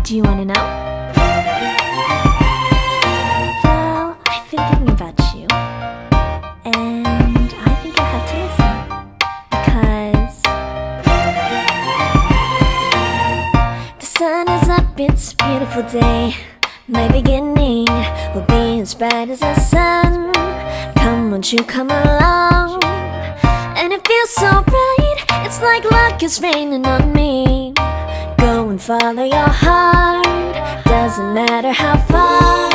Do you want to know? Well, I've been thinking about you, and I think I have to listen because the sun is up, it's a beautiful day. My beginning will be as bright as the sun. Come, won't you come along? And it feels so bright, it's like luck is raining on me. Go and follow your heart, doesn't matter how far.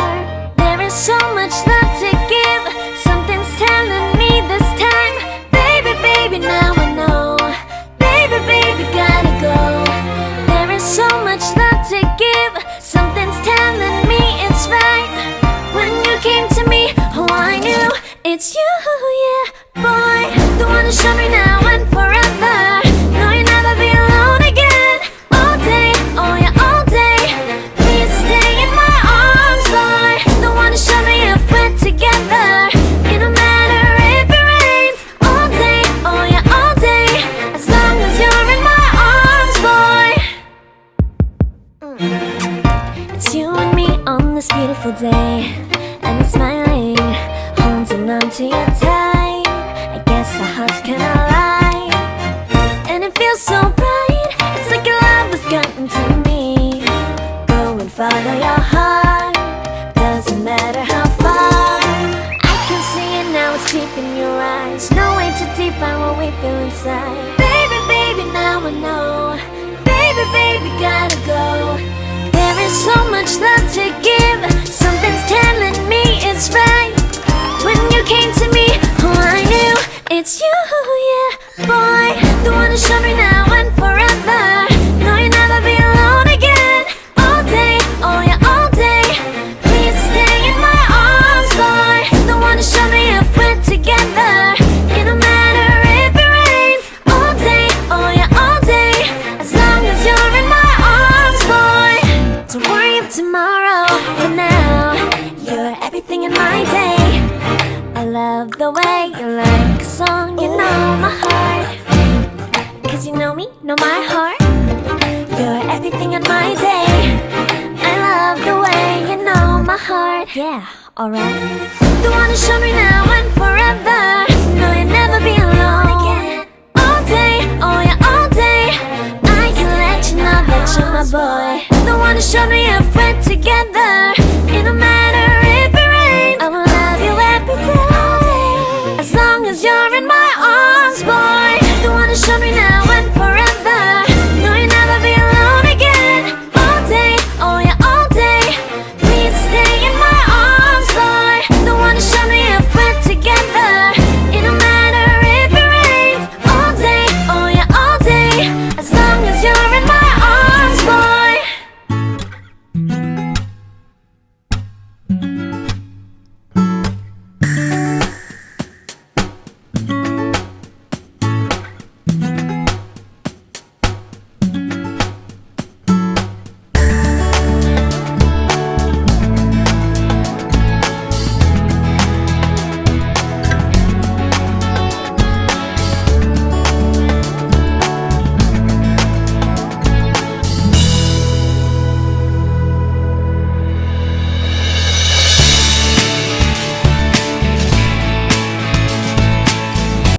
There is so much love to give, something's telling me this time. Baby, baby, now I know. Baby, baby, gotta go. There is so much love to give, something's telling me it's right. When you came to me, oh I knew it's you, yeah, boy. The one to show me now and forever. No, you'll never be alone again. All day, oh yeah, all day. Please stay in my arms, boy. The one to show me if we're together. It don't matter if it rains. All day, oh yeah, all day. As long as you're in my arms, boy. It's you and me on this beautiful day, and it's smiling, holding holding on to you tight. I guess our hearts can align, and it feels so right. It's like your love has gotten to me. Go and follow your heart, doesn't matter how far. I can see it now, it's deep in your eyes. No way to define what we feel inside. Baby, baby, now I know. Baby, baby, gotta go. There is so much love to give. Something's telling me it's right. When you came to me, oh, I knew it's you, yeah, boy. The one to show me now and forever. No, you'll never be alone again. All day, oh yeah, all day. Please stay in my arms, boy. The one to show me if we're together. It don't matter if it rains. All day, oh yeah, all day. As long as you're in my arms, boy. Don't worry of tomorrow. For now, you're everything in my day. I love the way you like a song, you know my heart. Cause you know me, know my heart. You're everything in my day. I love the way you know my heart. Yeah, alright. The one to show me now.